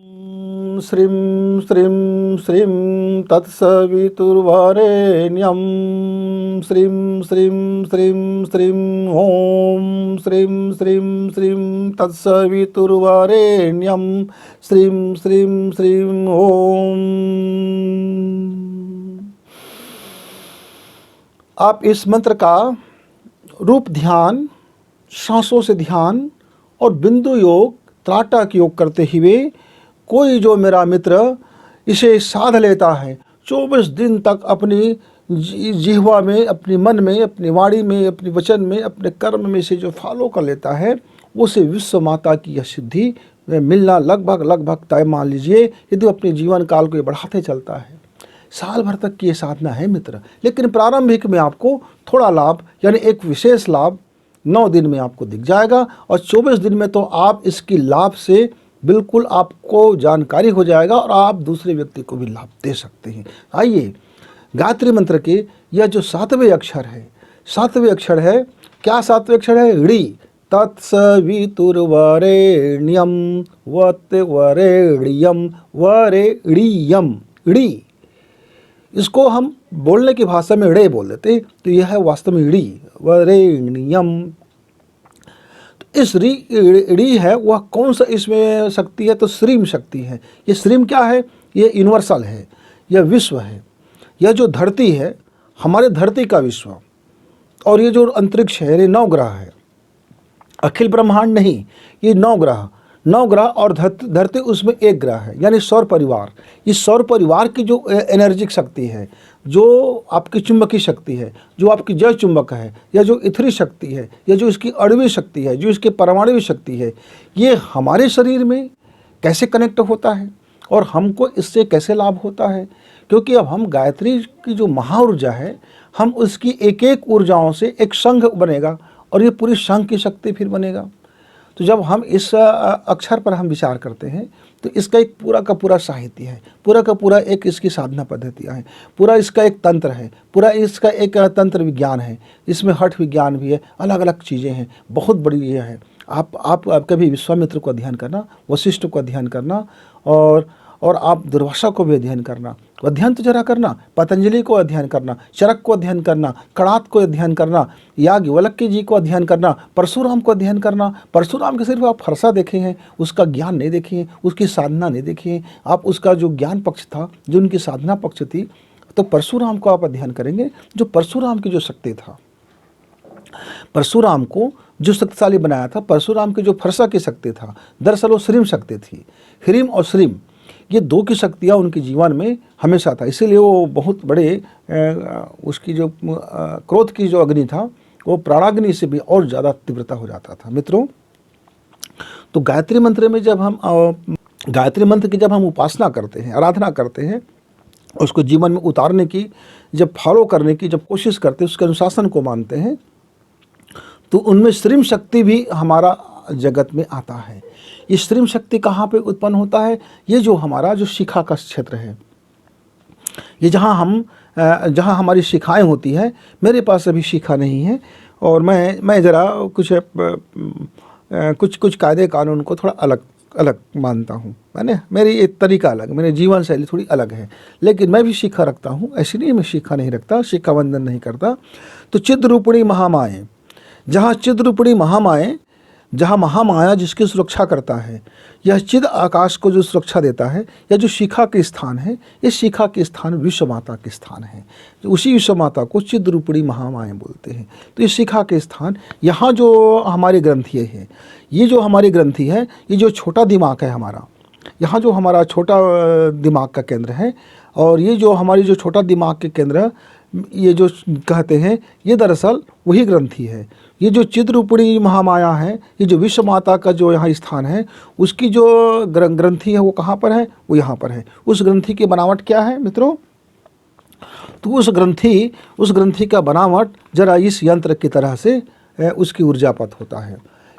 श्रीं श्रीं श्रीं तत्सवितुर्वरेण्यं श्रीं श्रीं श्रीं श्रीं ॐ श्रीं श्रीं श्रीं तत्सवितुर्वरेण्यं श्रीं श्रीं श्रीं ॐ। आप इस मंत्र का रूप ध्यान, सांसों से ध्यान और बिंदु योग, त्राटक योग करते हुए कोई जो मेरा मित्र इसे साध लेता है, 24 दिन तक अपनी जिह्वा में, अपने मन में, अपनी वाणी में, अपने वचन में, अपने कर्म में से जो फॉलो कर लेता है, उसे विश्व माता की यह सिद्धि मिलना लगभग तय मान लीजिए, यदि अपने जीवन काल को ये बढ़ाते चलता है। साल भर तक की ये साधना है मित्र, लेकिन प्रारंभिक में आपको थोड़ा लाभ यानी एक विशेष लाभ 9 दिन में आपको दिख जाएगा और 24 दिन में तो आप इसकी लाभ से बिल्कुल आपको जानकारी हो जाएगा और आप दूसरे व्यक्ति को भी लाभ दे सकते हैं। आइए, गायत्री मंत्र के यह जो 7वें अक्षर है, 7वें अक्षर है, क्या 7वें अक्षर है? ऋ। तत्सवितुर्वरेण्यं वरेण्यम वरेण्यम, ऋ। इसको हम बोलने की भाषा में ड़े बोल देते हैं, तो यह है वास्तव में ऋ, वरेण्यम। इस री है वह कौन सा इसमें शक्ति है? तो श्रीम शक्ति है। ये श्रीम क्या है? ये यूनिवर्सल है, यह विश्व है, यह जो धरती है, हमारे धरती का विश्व, और ये जो अंतरिक्ष है, ये 9 ग्रह है, अखिल ब्रह्मांड नहीं, ये 9 ग्रह और धरती उसमें एक ग्रह है, यानी सौर परिवार। इस सौर परिवार की जो एनर्जिक शक्ति है, जो आपकी चुंबकीय शक्ति है, जो आपकी जय चुंबक है, या जो इथरी शक्ति है, या जो इसकी अणुवीय शक्ति है, जो इसकी परमाणु शक्ति है, ये हमारे शरीर में कैसे कनेक्ट होता है और हमको इससे कैसे लाभ होता है? क्योंकि अब हम गायत्री की जो महाऊर्जा है, हम उसकी एक एक ऊर्जाओं से एक संघ बनेगा और ये पूरी संघ की शक्ति फिर बनेगा। तो जब हम इस अक्षर पर हम विचार करते हैं तो इसका एक पूरा का पूरा साहित्य है, पूरा का पूरा एक इसकी साधना पद्धतियाँ हैं, पूरा इसका एक तंत्र है, पूरा इसका एक तंत्र विज्ञान है, इसमें हठ विज्ञान भी है, अलग अलग चीज़ें हैं, बहुत बड़ी ये है। आप कभी विश्वामित्र को अध्ययन करना, वशिष्ठ को अध्ययन करना और आप दुर्वासा को भी अध्ययन करना, अध्ययन तो जरा करना, पतंजलि को अध्ययन करना, चरक को अध्ययन करना, कणाद को अध्ययन करना, याज्ञवल्क्य जी को अध्ययन करना, परशुराम को अध्ययन करना। परशुराम के सिर्फ आप फरसा देखे हैं, उसका ज्ञान नहीं देखे हैं, उसकी साधना नहीं देखी है आप, उसका जो ज्ञान पक्ष था, जो उनकी साधना पक्ष थी, तो परशुराम को आप अध्ययन करेंगे, जो परशुराम की जो शक्ति था, परशुराम को जो शक्तिशाली बनाया था, परशुराम की जो फरसा की शक्ति था, दरअसल वो श्रीम शक्ति थी। ह्रीम और श्रीम, ये 2 की शक्तियाँ उनके जीवन में हमेशा था, इसीलिए वो बहुत बड़े उसकी जो क्रोध की जो अग्नि था, वो प्राणाग्नि से भी और ज़्यादा तीव्रता हो जाता था। मित्रों, तो गायत्री मंत्र में जब हम गायत्री मंत्र की जब हम उपासना करते हैं, आराधना करते हैं, उसको जीवन में उतारने की, जब फॉलो करने की जब कोशिश करते हैं, उसके अनुशासन को मानते हैं, तो उनमें श्रीम शक्ति भी हमारा जगत में आता है। ये श्रीम शक्ति कहाँ पे उत्पन्न होता है? ये जो हमारा जो शिखा का क्षेत्र है, ये जहाँ हमारी शिखाएं होती हैं। मेरे पास अभी शिखा नहीं है और मैं ज़रा कुछ कायदे कानून को थोड़ा अलग मानता हूँ। मेरी एक तरीका अलग, मेरी जीवन शैली थोड़ी अलग है, लेकिन मैं भी शिखा रखता हूँ। ऐसी नहीं मैं शिखा नहीं रखता, शिखा वंदन नहीं करता। तो चिद रूपिणी महामाएँ, जहाँ चिद रूपिणी महामाएँ, जहाँ महामाया जिसकी सुरक्षा करता है, यह चिद आकाश को जो सुरक्षा देता है, या जो शिखा के स्थान है, ये शिखा के स्थान विश्व माता के स्थान है। उसी विश्व माता को चिद रूपिणी महामाया बोलते हैं। तो ये शिखा के स्थान, यहाँ जो हमारी ग्रंथि है, ये जो हमारी ग्रंथि है, ये जो छोटा दिमाग है हमारा, यहाँ जो हमारा छोटा दिमाग का केंद्र है, और ये जो हमारी जो छोटा दिमाग के केंद्र ये जो कहते हैं, ये दरअसल वही ग्रंथि है। ये जो चिद्रूपिणी महामाया है, ये जो विश्व माता का जो यहाँ स्थान है, उसकी जो ग्रंथि है वो कहाँ पर है? वो यहाँ पर है। उस ग्रंथि की बनावट क्या है मित्रों? तो उस ग्रंथि का बनावट जरा इस यंत्र की तरह से उसकी ऊर्जापत होता है।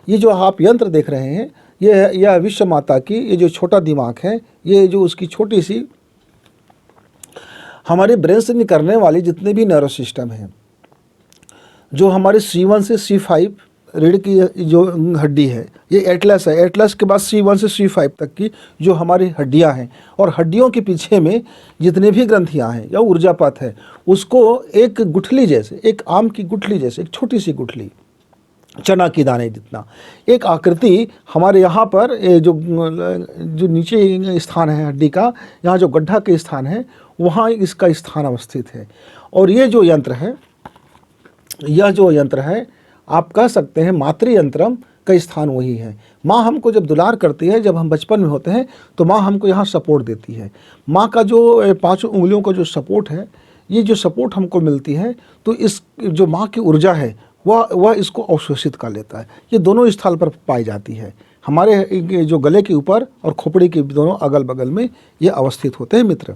ये जो आप यंत्र देख रहे हैं, यह विश्व माता की ये जो छोटा दिमाग है, ये जो उसकी छोटी सी हमारे ब्रेन से निकलने वाली जितने भी नर्वस सिस्टम हैं, जो हमारे C1 से C5 रीढ़ की जो हड्डी है ये एटलस है। एटलस के बाद C1 से C5 तक की जो हमारी हड्डियां हैं, और हड्डियों के पीछे में जितने भी ग्रंथियां हैं या ऊर्जा पथ है, उसको एक गुठली जैसे, एक आम की गुठली जैसे, एक छोटी सी गुठली, चना की दाने जितना एक आकृति हमारे यहाँ पर जो नीचे स्थान है हड्डी का, यहाँ जो गड्ढा के स्थान है वहाँ इसका स्थान अवस्थित है। और ये जो यंत्र है, यह जो यंत्र है, आप कह सकते हैं मातृयंत्रम का स्थान वही है। माँ हमको जब दुलार करती है, जब हम बचपन में होते हैं तो माँ हमको यहाँ सपोर्ट देती है। माँ का जो 5 उंगलियों का जो सपोर्ट है, ये जो सपोर्ट हमको मिलती है, तो इस जो माँ की ऊर्जा है वह इसको अवशोषित कर लेता है। ये दोनों स्थल पर पाई जाती है, हमारे जो गले के ऊपर और खोपड़ी के दोनों अगल बगल में ये अवस्थित होते हैं मित्र।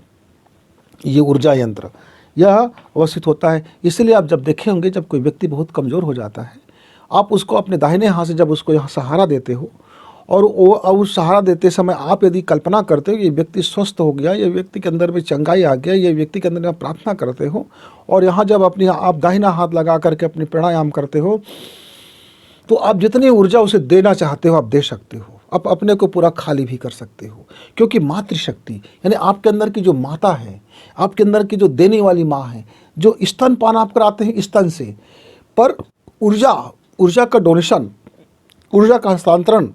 ये ऊर्जा यंत्र यह अवस्थित होता है। इसलिए आप जब देखे होंगे, जब कोई व्यक्ति बहुत कमज़ोर हो जाता है, आप उसको अपने दाहिने हाथ से जब उसको यहाँ सहारा देते हो, और वो उस सहारा देते समय आप यदि कल्पना करते हो ये व्यक्ति स्वस्थ हो गया, ये व्यक्ति के अंदर में चंगाई आ गया, ये व्यक्ति के अंदर में प्रार्थना करते हो, और यहाँ जब आप दाहिना हाथ लगा करके अपने प्राणायाम करते हो, तो आप जितनी ऊर्जा उसे देना चाहते हो आप दे सकते हो। आप अपने को पूरा खाली भी कर सकते हो, क्योंकि मातृशक्ति यानी आपके अंदर की जो माता है, आपके अंदर की जो देने वाली माँ है, जो स्तनपान आप कराते हैं स्तन से, पर ऊर्जा का डोनेशन, ऊर्जा का हस्तांतरण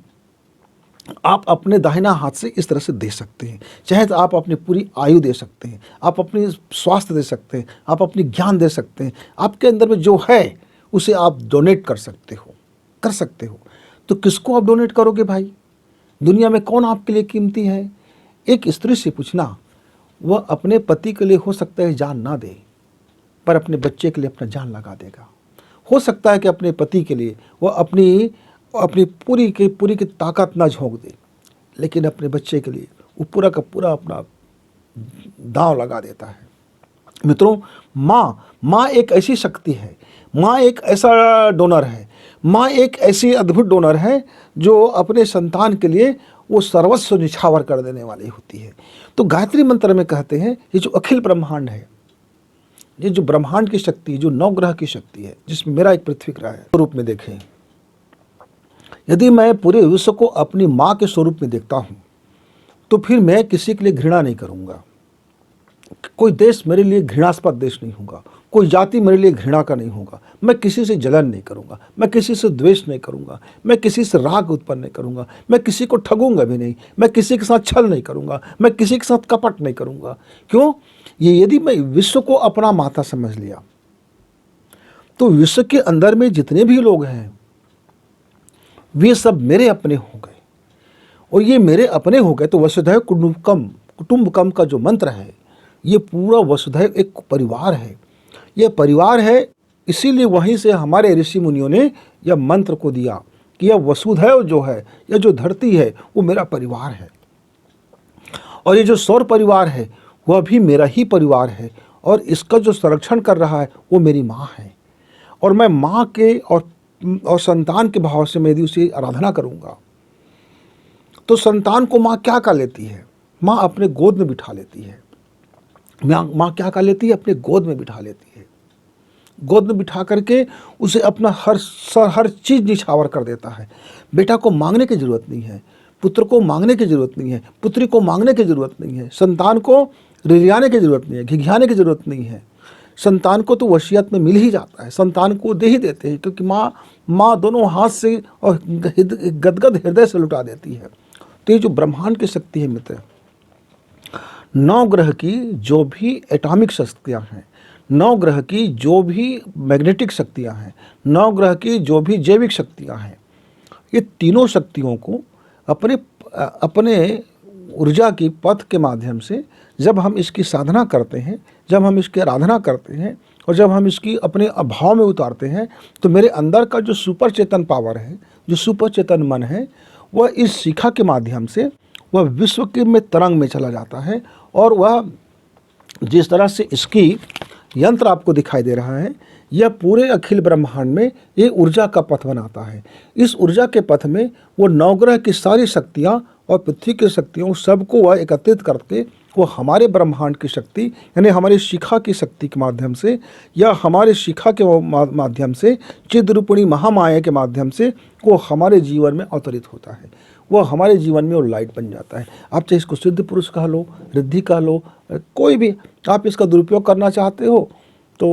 आप अपने दाहिना हाथ से इस तरह से दे सकते हैं। चाहे तो आप अपनी पूरी आयु दे सकते हैं, आप अपनी स्वास्थ्य दे सकते हैं, आप अपनी ज्ञान दे सकते हैं, आपके अंदर में जो है उसे आप डोनेट कर सकते हो। तो किसको आप डोनेट करोगे भाई? दुनिया में कौन आपके लिए कीमती है? एक स्त्री से पूछना, वह अपने पति के लिए हो सकता है जान ना दे, पर अपने बच्चे के लिए अपना जान लगा देगा। हो सकता है कि अपने पति के लिए वह अपनी पूरी की ताकत ना झोंक दे, लेकिन अपने बच्चे के लिए वो पूरा का पूरा अपना दांव लगा देता है। मित्रों, माँ एक ऐसी शक्ति है, माँ एक ऐसा डोनर है, माँ एक ऐसी अद्भुत डोनर है जो अपने संतान के लिए वो सर्वस्व निछावर कर देने वाली होती है। तो गायत्री मंत्र में कहते हैं ये जो अखिल ब्रह्मांड है, ये जो ब्रह्मांड की शक्ति, जो 9 ग्रह की शक्ति है, जिसमें मेरा एक पृथ्वी ग्रह है, रूप में देखें, यदि मैं पूरे विश्व को अपनी माँ के स्वरूप में देखता हूँ, तो फिर मैं किसी के लिए घृणा नहीं करूँगा। कोई देश मेरे लिए घृणास्पद देश नहीं होगा, कोई जाति मेरे लिए घृणा का नहीं होगा, मैं किसी से जलन नहीं करूँगा, मैं किसी से द्वेष नहीं करूँगा, मैं किसी से राग उत्पन्न नहीं करूँगा, मैं किसी को ठगूंगा भी नहीं, मैं किसी के साथ छल नहीं करूँगा, मैं किसी के साथ कपट नहीं करूँगा। क्यों? ये यदि मैं विश्व को अपना माता समझ लिया, तो विश्व के अंदर में जितने भी लोग हैं वे सब मेरे अपने हो गए, और ये मेरे अपने हो गए तो वसुधैव कुटुंबकम का जो मंत्र है, ये पूरा वसुधैव एक परिवार है। यह परिवार है, इसीलिए वहीं से हमारे ऋषि मुनियों ने यह मंत्र को दिया कि यह वसुधैव जो है, यह जो धरती है वो मेरा परिवार है, और ये जो सौर परिवार है वह भी मेरा ही परिवार है, और इसका जो संरक्षण कर रहा है वो मेरी माँ है। और मैं माँ के और संतान के भाव से मैं यदि उसे आराधना करूँगा, तो संतान को माँ क्या कर लेती है? माँ अपने गोद में बिठा लेती है। माँ क्या कर लेती है? अपने गोद में बिठा लेती है। गोद में बिठा करके उसे अपना हर चीज़ निछावर कर देता है। बेटा को मांगने की ज़रूरत नहीं है, पुत्र को मांगने की ज़रूरत नहीं है, पुत्री को मांगने की ज़रूरत नहीं है, संतान को रिझाने की ज़रूरत नहीं है, घिघियाने की ज़रूरत नहीं है। संतान को तो वसीयत में मिल ही जाता है, संतान को दे ही देते हैं, क्योंकि माँ दोनों हाथ से और गदगद हृदय से लुटा देती है। तो ये जो ब्रह्मांड की शक्ति है मित्र, 9 ग्रह की जो भी एटॉमिक शक्तियाँ हैं, 9 ग्रह की जो भी मैग्नेटिक शक्तियाँ हैं, 9 ग्रह की जो भी जैविक शक्तियाँ हैं, ये तीनों शक्तियों को अपने ऊर्जा की पथ के माध्यम से जब हम इसकी साधना करते हैं, जब हम इसकी आराधना करते हैं, और जब हम इसकी अपने अभाव में उतारते हैं, तो मेरे अंदर का जो सुपर चेतन पावर है, जो सुपर चेतन मन है, वह इस शिखा के माध्यम से वह विश्व के में तरंग में चला जाता है। और वह जिस तरह से इसकी यंत्र आपको दिखाई दे रहा है, यह पूरे अखिल ब्रह्मांड में ये ऊर्जा का पथ बनाता है। इस ऊर्जा के पथ में वो नवग्रह की सारी शक्तियाँ और पृथ्वी की शक्तियों सबको वह एकत्रित करके वो हमारे ब्रह्मांड की शक्ति यानी हमारी शिखा की शक्ति के माध्यम से या हमारे शिखा के माध्यम से चिद्रूपिणी महामाया के माध्यम से वो हमारे जीवन में अवतरित होता है। वो हमारे जीवन में वो लाइट बन जाता है। आप चाहे इसको सिद्ध पुरुष कह लो, रिद्धि कह लो, कोई भी आप इसका दुरुपयोग करना चाहते हो तो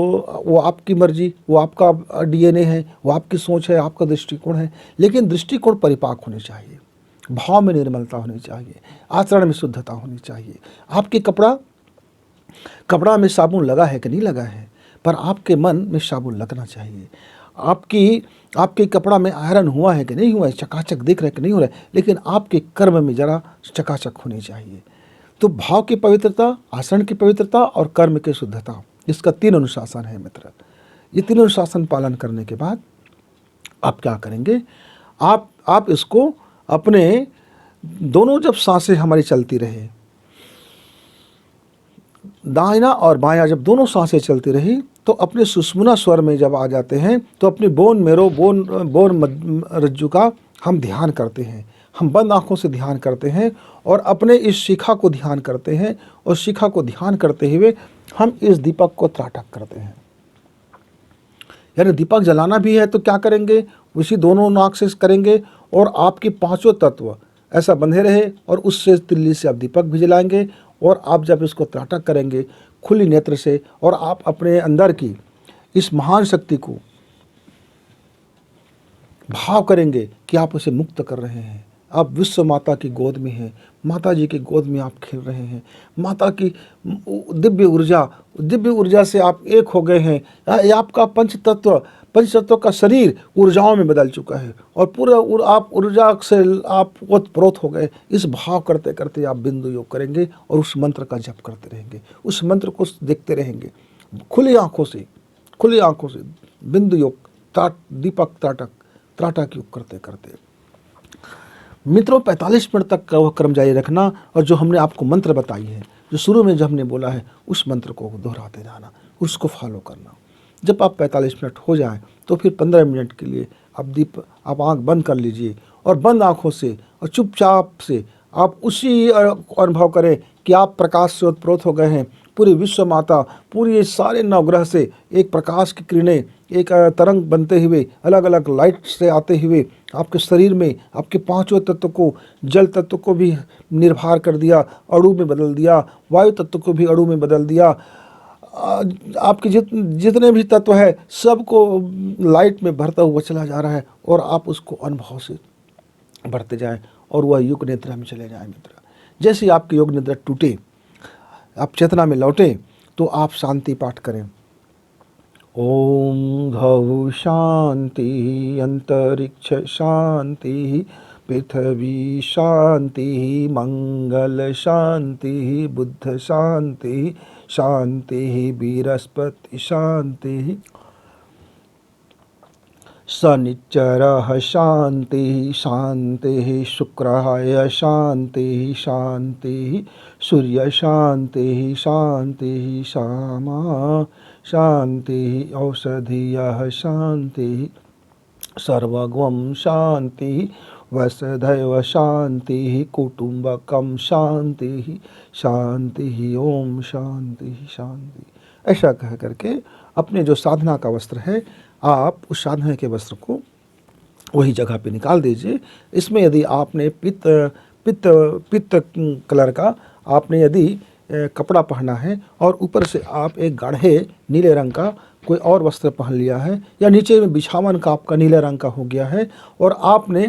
वो आपकी मर्जी, वो आपका डीएनए है, वो आपकी सोच है, आपका दृष्टिकोण है। लेकिन दृष्टिकोण परिपाक होने चाहिए, भाव में निर्मलता होनी चाहिए, आचरण में शुद्धता होनी चाहिए। आपके कपड़ा में साबुन लगा है कि नहीं लगा है, पर आपके मन में साबुन लगना चाहिए। आपके कपड़ा में आयरन हुआ है कि नहीं हुआ है, चकाचक दिख रहा है कि नहीं हो रहा है, लेकिन आपके कर्म में जरा चकाचक होनी चाहिए। तो भाव की पवित्रता, आचरण की पवित्रता और कर्म की शुद्धता, इसका 3 अनुशासन है मित्र। ये 3 अनुशासन पालन करने के बाद आप क्या करेंगे, आप इसको अपने दोनों जब सांसें हमारी चलती रहे, दाहिना और बायां जब दोनों सांसें चलती रही तो अपने सुषुम्ना स्वर में जब आ जाते हैं तो अपनी बोन रज्जु का हम ध्यान करते हैं। हम बंद आंखों से ध्यान करते हैं और अपने इस शिखा को ध्यान करते हैं और शिखा को ध्यान करते हुए हम इस दीपक को त्राटक करते हैं। यानी दीपक जलाना भी है तो क्या करेंगे, उसी दोनों नाक से करेंगे और आपके 5 तत्व ऐसा बंधे रहे और उससे तिल्ली से आप दीपक भी जलाएंगे। और आप जब इसको त्राटक करेंगे खुली नेत्र से और आप अपने अंदर की इस महान शक्ति को भाव करेंगे कि आप उसे मुक्त कर रहे हैं। आप विश्व माता की गोद में हैं, माता जी की गोद में आप खेल रहे हैं, माता की दिव्य ऊर्जा से आप एक हो गए हैं। आपका पंचतत्व का शरीर ऊर्जाओं में बदल चुका है और पूरा आप ऊर्जा से आप ओतप्रोत हो गए। इस भाव करते करते आप बिंदु योग करेंगे और उस मंत्र का जप करते रहेंगे, उस मंत्र को देखते रहेंगे खुली आंखों से बिंदु योग दीपक त्राटक योग करते करते। मित्रों 45 मिनट तक का वह क्रम जारी रखना और जो हमने आपको मंत्र बताई है, जो शुरू में जो हमने बोला है, उस मंत्र को दोहराते जाना, उसको फॉलो करना। जब आप 45 मिनट हो जाए तो फिर 15 मिनट के लिए आप आंख बंद कर लीजिए और बंद आंखों से और चुपचाप से आप उसी अनुभव करें कि आप प्रकाश से ओतप्रोत हो गए हैं। पूरी विश्व माता, पूरी सारे नवग्रह से एक प्रकाश की किरणें एक तरंग बनते हुए अलग अलग लाइट से आते हुए आपके शरीर में आपके 5 तत्व को, जल तत्व को भी निर्भर कर दिया, अणु में बदल दिया, वायु तत्व को भी अणु में बदल दिया। आपके जितने भी तत्व है सबको लाइट में भरता हुआ चला जा रहा है और आप उसको अनुभव से बढ़ते जाएं और वह योग निद्रा में चले जाएं मित्र। जैसे ही आपकी योग निद्रा टूटे, आप चेतना में लौटे तो आप शांति पाठ करें। ओम धौ शांति अंतरिक्ष शांति पृथ्वी शांति मंगल शांति बुद्ध शांति शांति बृहस्पति शांति शनिश्चरः शांति शांति शुक्रः शांति शांति सूर्य शांति शांति शामा शांति औषधीयः शांति सर्वगम शांति वसुधैव शांति कुटुंबकम शांति शांति ओम शांति शांति। ऐसा कह करके अपने जो साधना का वस्त्र है आप उस साधना के वस्त्र को वही जगह पे निकाल दीजिए। इसमें यदि आपने पित्त कलर का आपने यदि कपड़ा पहना है और ऊपर से आप एक गाढ़े नीले रंग का कोई और वस्त्र पहन लिया है या नीचे में बिछावन का आपका नीले रंग का हो गया है और आपने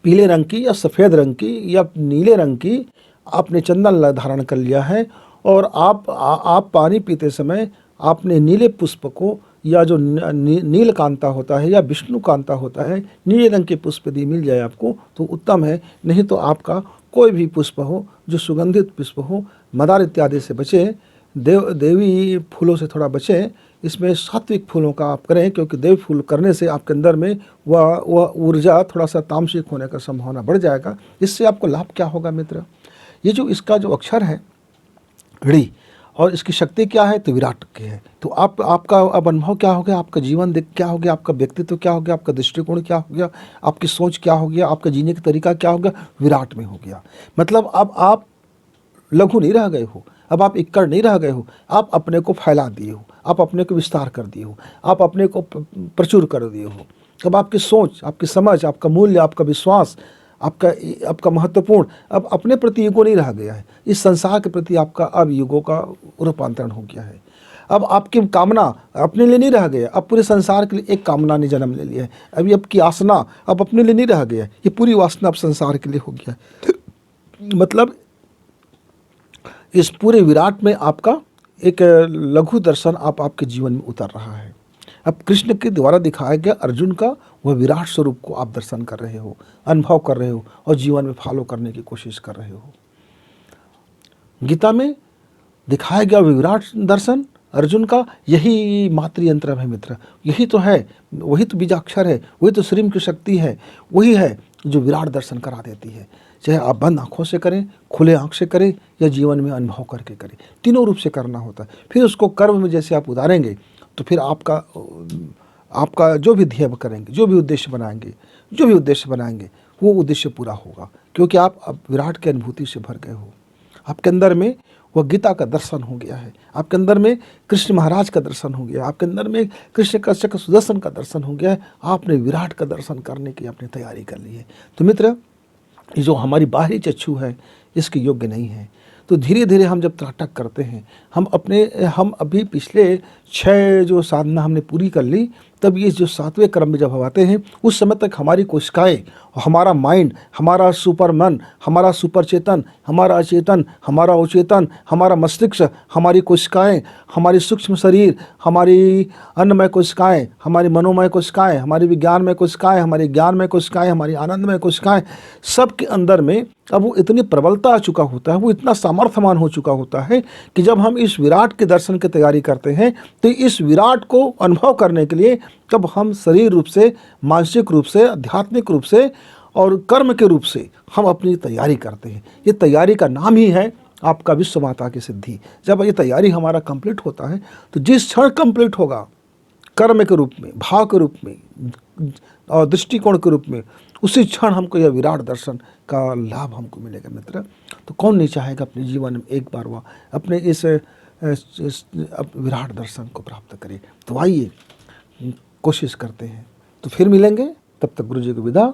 पीले रंग की या सफ़ेद रंग की या नीले रंग की आपने चंदन धारण कर लिया है और आप पानी पीते समय आपने नीले पुष्प को या जो नील कांता होता है या विष्णु कांता होता है, नीले रंग के पुष्प यदि मिल जाए आपको तो उत्तम है। नहीं तो आपका कोई भी पुष्प हो जो सुगंधित पुष्प हो, मदार इत्यादि से बचें, देवी फूलों से थोड़ा बचें। इसमें सात्विक फूलों का आप करें क्योंकि देवी फूल करने से आपके अंदर में वह ऊर्जा थोड़ा सा तामसिक होने का संभावना बढ़ जाएगा। इससे आपको लाभ क्या होगा मित्र, ये जो इसका जो अक्षर है ऋ और इसकी शक्ति क्या है, तो विराट की है। तो आपका अब अनुभव क्या हो गया, आपका जीवन देख क्या हो गया, आपका व्यक्तित्व क्या हो गया, आपका दृष्टिकोण क्या हो गया, आपकी सोच क्या हो गया, आपका जीने का तरीका क्या हो गया, विराट में हो गया। मतलब अब आप लघु नहीं रह गए हो, अब आप इक्कड़ नहीं रह गए हो, आप अपने को फैला दिए हो, आप अपने को विस्तार कर दिए हो, आप अपने को प्रचुर कर दिए हो। अब आपकी सोच, आपकी समझ, आपका मूल्य, आपका विश्वास, आपका महत्वपूर्ण अब अपने प्रति ईगो नहीं रह गया है। इस संसार के प्रति आपका अब ईगो का रूपांतरण हो गया है। अब आपकी कामना अपने लिए नहीं रह गया, अब पूरे संसार के लिए एक कामना ने जन्म ले लिया है। अभी आपकी आसना अब अपने लिए नहीं रह गया, ये पूरी वासना अब संसार के लिए हो गया है। मतलब इस पूरे विराट में आपका एक लघु दर्शन आपके जीवन में उतर रहा है। अब कृष्ण के द्वारा दिखाया गया अर्जुन का वह विराट स्वरूप को आप दर्शन कर रहे हो, अनुभव कर रहे हो और जीवन में फॉलो करने की कोशिश कर रहे हो। गीता में दिखाया गया विराट दर्शन अर्जुन का, यही मातृ यंत्र है मित्र, यही तो है, वही तो बीजाक्षर है, वही तो श्रीम की शक्ति है, वही है जो विराट दर्शन करा देती है। चाहे आप बंद आंखों से करें, खुले आंख से करें या जीवन में अनुभव करके करें, तीनों रूप से करना होता है। फिर उसको कर्म में जैसे आप उतारेंगे तो फिर आपका जो भी ध्येय करेंगे, जो भी उद्देश्य बनाएंगे वो उद्देश्य पूरा होगा, क्योंकि आप अब विराट की अनुभूति से भर गए हो। आपके अंदर में वह गीता का दर्शन हो गया है, आपके अंदर में कृष्ण महाराज का दर्शन हो गया, आपके अंदर में कृष्ण कश्यप सुदर्शन का दर्शन हो गया है। आपने विराट का दर्शन करने की अपनी तैयारी कर ली है। तो मित्र, ये जो हमारी बाहरी चक्षु है इसके योग्य नहीं है। तो धीरे धीरे हम जब त्राटक करते हैं, हम अभी पिछले 6 जो साधना हमने पूरी कर ली, तब ये जो 7वें क्रम में जब हम आते हैं उस समय तक हमारी कोशिकाएं, हमारा माइंड, हमारा सुपर मन, हमारा सुपर चेतन, हमारा अचेतन, हमारा अवचेतन, हमारा मस्तिष्क, हमारी कोशिकाएं, हमारी सूक्ष्म शरीर, हमारी अन्नमय कोशिकाएं, हमारी मनोमय कोशिकाएं, हमारी विज्ञानमय कोशिकाएं, हमारी ज्ञानमय कोशिकाएं, हमारी आनंदमय कोशिकाएं, सब के अंदर में अब वो इतनी प्रबलता आ चुका होता है, वो इतना सामर्थ्यवान हो चुका होता है कि जब हम इस विराट के दर्शन की तैयारी करते हैं तो इस विराट को अनुभव करने के लिए तब हम शरीर रूप से, मानसिक रूप से, आध्यात्मिक रूप से और कर्म के रूप से हम अपनी तैयारी करते हैं। ये तैयारी का नाम ही है आपका विश्व माता की सिद्धि। जब ये तैयारी हमारा कंप्लीट होता है तो जिस क्षण कंप्लीट होगा कर्म के रूप में, भाव के रूप में और दृष्टिकोण के रूप में, उसी क्षण हमको यह विराट दर्शन का लाभ हमको मिलेगा मित्र। तो कौन नहीं चाहेगा अपने जीवन में एक बार वह अपने इस विराट दर्शन को प्राप्त करें। तो आइए कोशिश करते हैं। तो फिर मिलेंगे, तब तक गुरु जी को विदा।